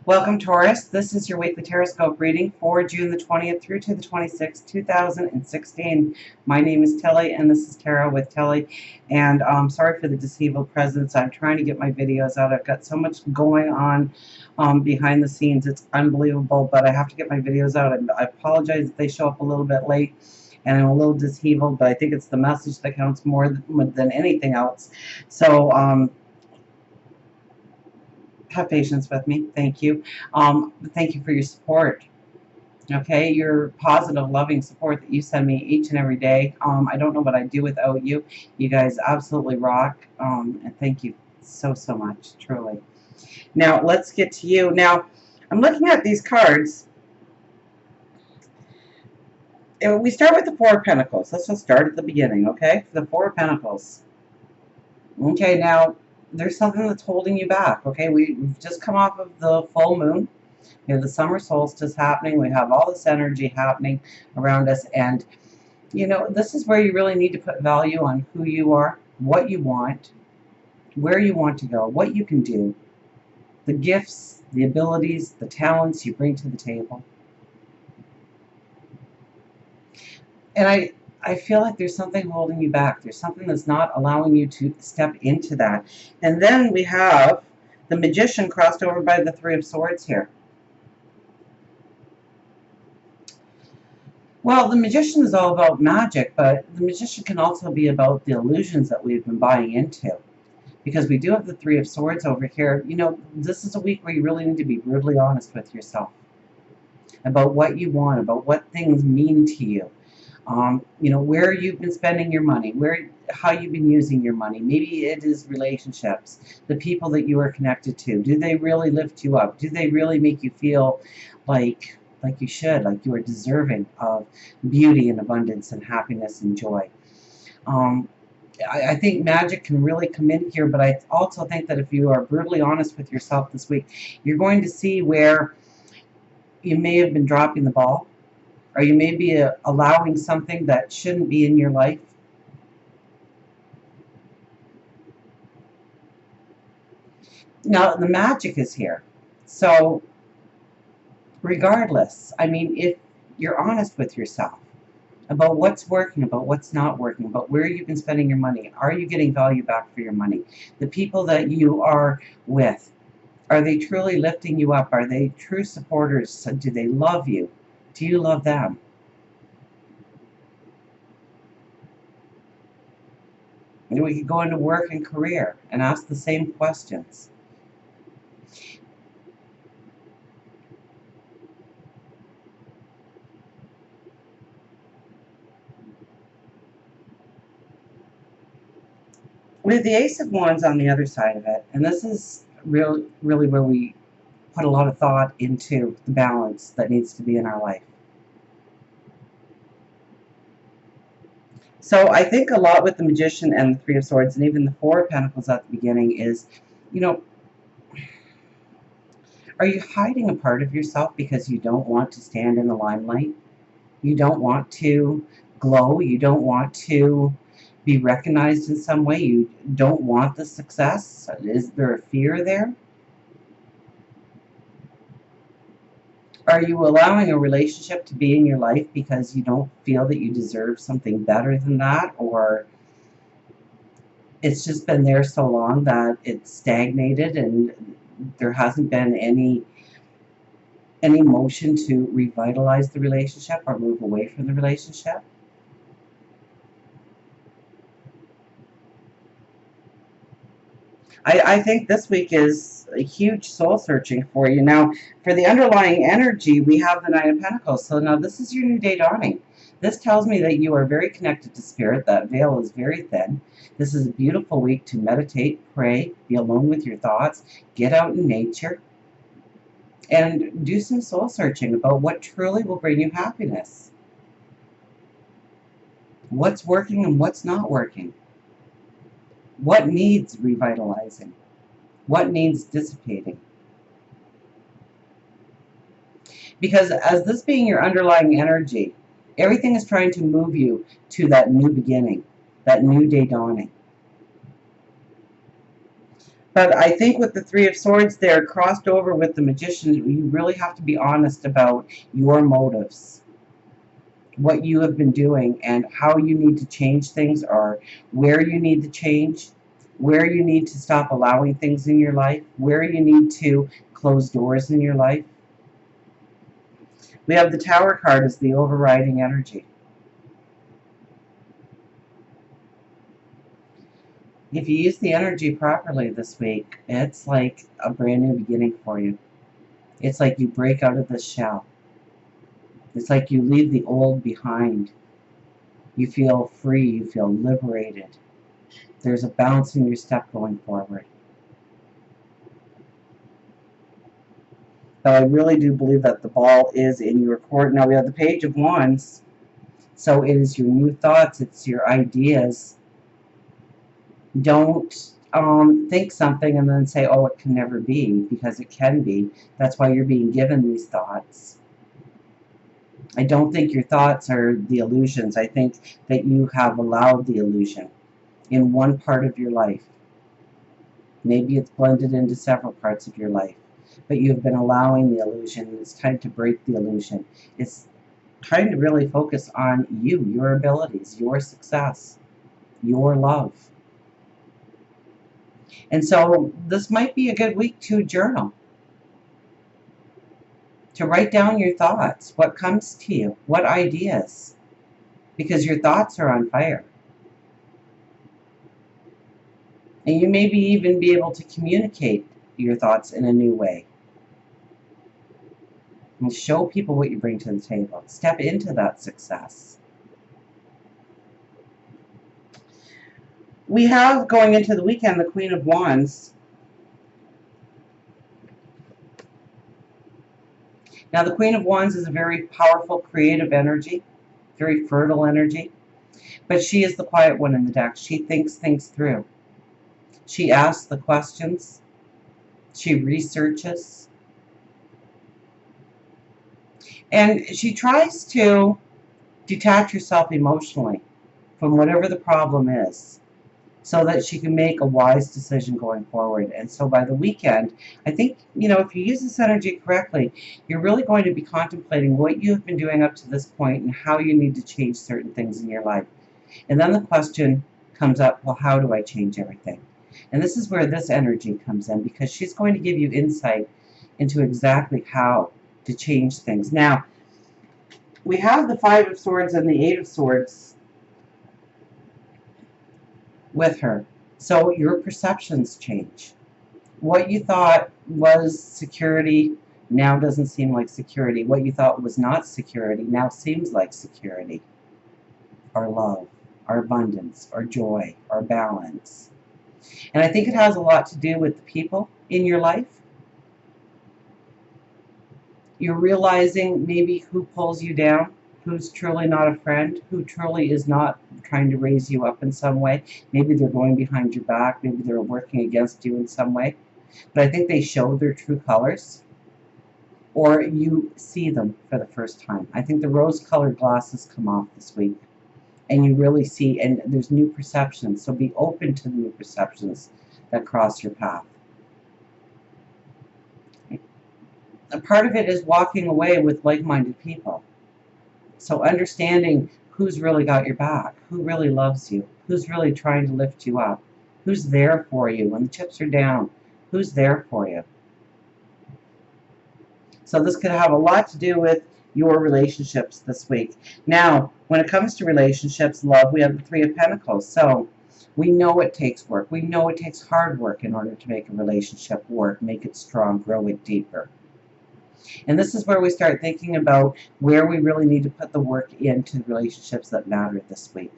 Welcome, Taurus. This is your weekly Taroscope reading for June the 20th through to the 26th, 2016. My name is Tilly, and this is Tarot with Tilly. And sorry for the deceived presence. I'm trying to get my videos out. I've got so much going on behind the scenes. It's unbelievable, but I have to get my videos out. I apologize if they show up a little bit late. And I'm a little disheveled, but I think it's the message that counts more than anything else. So, have patience with me. Thank you. Thank you for your support. Okay, your positive, loving support that you send me each and every day. I don't know what I'd do without you. You guys absolutely rock. And thank you so, so much, truly. Now, let's get to you. Now, I'm looking at these cards. And we start with the Four of Pentacles. Let's just start at the beginning, okay? The Four of Pentacles. Okay, now, there's something that's holding you back, okay? We've just come off of the full moon. We have the summer solstice happening. We have all this energy happening around us. And, you know, this is where you really need to put value on who you are, what you want, where you want to go, what you can do, the gifts, the abilities, the talents you bring to the table. And I feel like there's something holding you back. There's something that's not allowing you to step into that. And then we have the Magician crossed over by the Three of Swords here. Well, the Magician is all about magic, but the Magician can also be about the illusions that we've been buying into. Because we do have the Three of Swords over here. You know, this is a week where you really need to be brutally honest with yourself about what you want, about what things mean to you. You know, where you've been spending your money, how you've been using your money. Maybe it is relationships, the people that you are connected to. Do they really lift you up? Do they really make you feel like you should, like you are deserving of beauty and abundance and happiness and joy? I think magic can really come in here, but I also think that if you are brutally honest with yourself this week, you're going to see where you may have been dropping the ball, or you may be allowing something that shouldn't be in your life. Now, the magic is here. So, regardless, I mean, if you're honest with yourself about what's working, about what's not working, about where you've been spending your money, are you getting value back for your money? The people that you are with, are they truly lifting you up? Are they true supporters? Do they love you? Do you love them? And we could go into work and career and ask the same questions. With the Ace of Wands on the other side of it, and this is really where we put a lot of thought into the balance that needs to be in our life. So I think a lot with the Magician and the Three of Swords and even the Four of Pentacles at the beginning is, you know, are you hiding a part of yourself because you don't want to stand in the limelight? You don't want to glow? You don't want to be recognized in some way? You don't want the success? Is there a fear there? Are you allowing a relationship to be in your life because you don't feel that you deserve something better than that? Or it's just been there so long that it's stagnated and there hasn't been any motion to revitalize the relationship or move away from the relationship? I think this week is a huge soul searching for you. Now, for the underlying energy, we have the Nine of Pentacles. So now this is your new day dawning. This tells me that you are very connected to spirit. That veil is very thin. This is a beautiful week to meditate, pray, be alone with your thoughts, get out in nature, and do some soul searching about what truly will bring you happiness. What's working and what's not working. What needs revitalizing? What needs dissipating? Because as this being your underlying energy, everything is trying to move you to that new beginning, that new day dawning. But I think with the Three of Swords there, crossed over with the Magician, you really have to be honest about your motives, what you have been doing, and how you need to change things, or where you need to change, where you need to stop allowing things in your life, where you need to close doors in your life. We have the Tower card as the overriding energy. If you use the energy properly this week, it's like a brand new beginning for you. It's like you break out of the shell. It's like you leave the old behind. You feel free, you feel liberated. There's a bounce in your step going forward. But I really do believe that the ball is in your court. Now we have the Page of Wands. So it is your new thoughts, it's your ideas. Don't think something and then say, oh, it can never be, because it can be. That's why you're being given these thoughts. I don't think your thoughts are the illusions. I think that you have allowed the illusion in one part of your life. Maybe it's blended into several parts of your life, but you've been allowing the illusion. It's time to break the illusion. It's trying to really focus on you, your abilities, your success, your love. And so this might be a good week to journal, to write down your thoughts, what comes to you, what ideas, because your thoughts are on fire. And you maybe even be able to communicate your thoughts in a new way. And show people what you bring to the table. Step into that success. We have, going into the weekend, the Queen of Wands. Now, the Queen of Wands is a very powerful, creative energy, very fertile energy. But she is the quiet one in the deck. She thinks things through. She asks the questions. She researches. And she tries to detach herself emotionally from whatever the problem is, so that she can make a wise decision going forward. And so by the weekend, I think, if you use this energy correctly, you're really going to be contemplating what you have been doing up to this point and how you need to change certain things in your life. And then the question comes up, well, how do I change everything? And this is where this energy comes in, because she's going to give you insight into exactly how to change things. Now, we have the Five of Swords and the Eight of Swords with her. So your perceptions change. What you thought was security now doesn't seem like security. What you thought was not security now seems like security. Our love, our abundance, our joy, our balance. And I think it has a lot to do with the people in your life. You're realizing maybe who pulls you down, who's truly not a friend, who truly is not trying to raise you up in some way. Maybe they're going behind your back, maybe they're working against you in some way. But I think they show their true colors, or you see them for the first time. I think the rose-colored glasses come off this week, and you really see, and there's new perceptions, so be open to the new perceptions that cross your path. A part of it is walking away with like-minded people. So understanding who's really got your back, who really loves you, who's really trying to lift you up, who's there for you when the chips are down, who's there for you. So this could have a lot to do with your relationships this week. Now, when it comes to relationships, love, we have the Three of Pentacles. So we know it takes work. We know it takes hard work in order to make a relationship work, make it strong, grow it deeper. And this is where we start thinking about where we really need to put the work into the relationships that matter this week.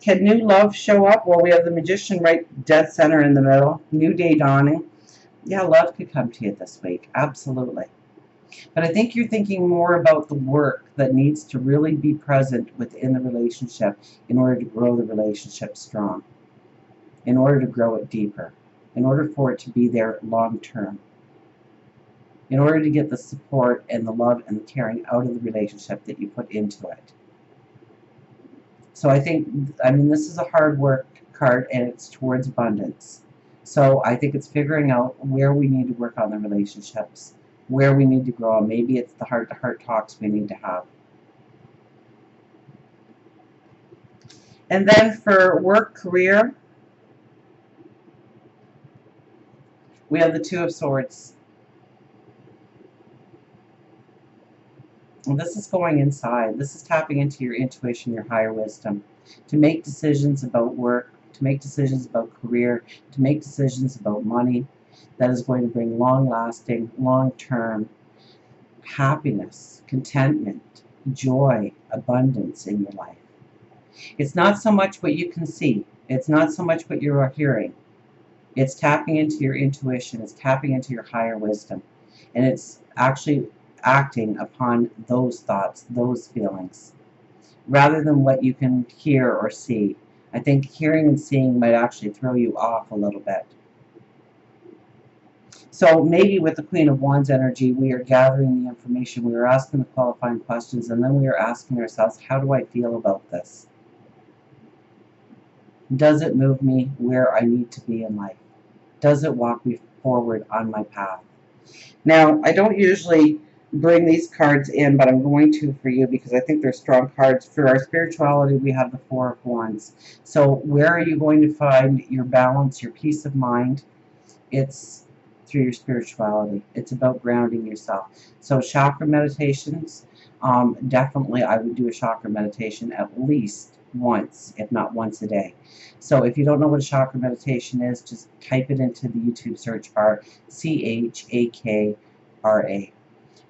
Can new love show up? Well, we have the Magician right dead center in the middle. New day dawning. Yeah, love could come to you this week. Absolutely. But I think you're thinking more about the work that needs to really be present within the relationship in order to grow the relationship strong, in order to grow it deeper, in order for it to be there long term, in order to get the support and the love and the caring out of the relationship that you put into it. So I think, this is a hard work card, and it's towards abundance. So I think it's figuring out where we need to work on the relationships, where we need to grow. Maybe it's the heart-to-heart talks we need to have. And then for work, career, we have the Two of Swords. And this is going inside. This is tapping into your intuition, your higher wisdom, to make decisions about work, to make decisions about career, to make decisions about money that is going to bring long-lasting, long-term happiness, contentment, joy, abundance in your life. It's not so much what you can see. It's not so much what you are hearing. It's tapping into your intuition. It's tapping into your higher wisdom. And it's actually acting upon those thoughts, those feelings, rather than what you can hear or see. I think hearing and seeing might actually throw you off a little bit. So maybe with the Queen of Wands energy, we are gathering the information, we are asking the qualifying questions, and then we are asking ourselves, how do I feel about this? Does it move me where I need to be in life? Does it walk me forward on my path? Now, I don't usually bring these cards in, but I'm going to for you because I think they're strong cards. For our spirituality, we have the Four of Wands. So where are you going to find your balance, your peace of mind? It's through your spirituality. It's about grounding yourself. So chakra meditations, definitely I would do a chakra meditation at least once, if not once a day. So if you don't know what a chakra meditation is, just type it into the YouTube search bar, CHAKRA,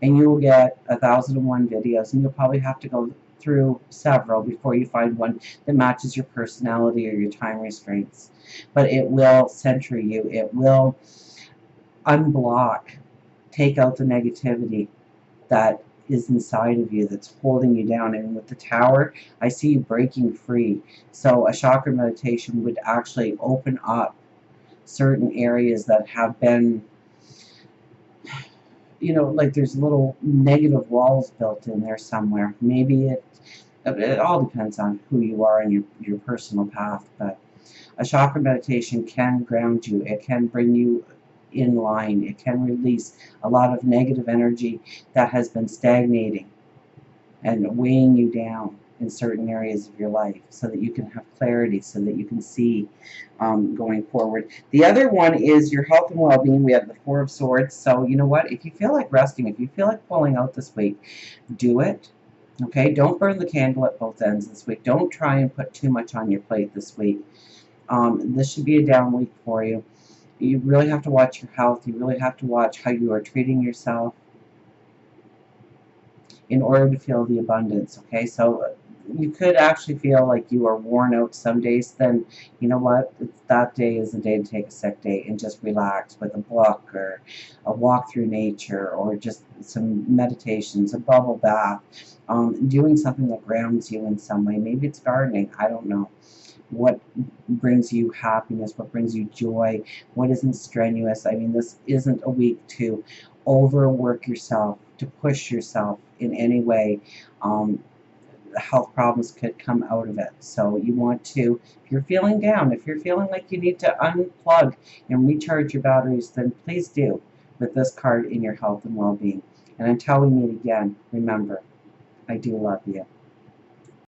and you will get 1,001 videos, and you'll probably have to go through several before you find one that matches your personality or your time restraints. But it will center you. It will unblock, take out the negativity that is inside of you that's holding you down. And with the Tower, I see you breaking free. So a chakra meditation would actually open up certain areas that have been, you know, like there's little negative walls built in there somewhere. Maybe it all depends on who you are and your personal path, but a chakra meditation can ground you. It can bring you in line. It can release a lot of negative energy that has been stagnating and weighing you down in certain areas of your life so that you can have clarity, so that you can see going forward. The other one is your health and well-being. We have the Four of Swords. So you know what? If you feel like resting, if you feel like pulling out this week, do it. Okay? Don't burn the candle at both ends this week. Don't try and put too much on your plate this week. This should be a down week for you. You really have to watch your health. You really have to watch how you are treating yourself in order to feel the abundance, okay? So you could actually feel like you are worn out some days. Then you know what? That day is the day to take a sick day and just relax with a book or a walk through nature or just some meditations, a bubble bath, doing something that grounds you in some way. Maybe it's gardening. I don't know. What brings you happiness, what brings you joy, what isn't strenuous. I mean, this isn't a week to overwork yourself, to push yourself in any way. Health problems could come out of it. So you want to, if you're feeling down, if you're feeling like you need to unplug and recharge your batteries, then please do with this card in your health and well-being. And until we meet again, remember, I do love you.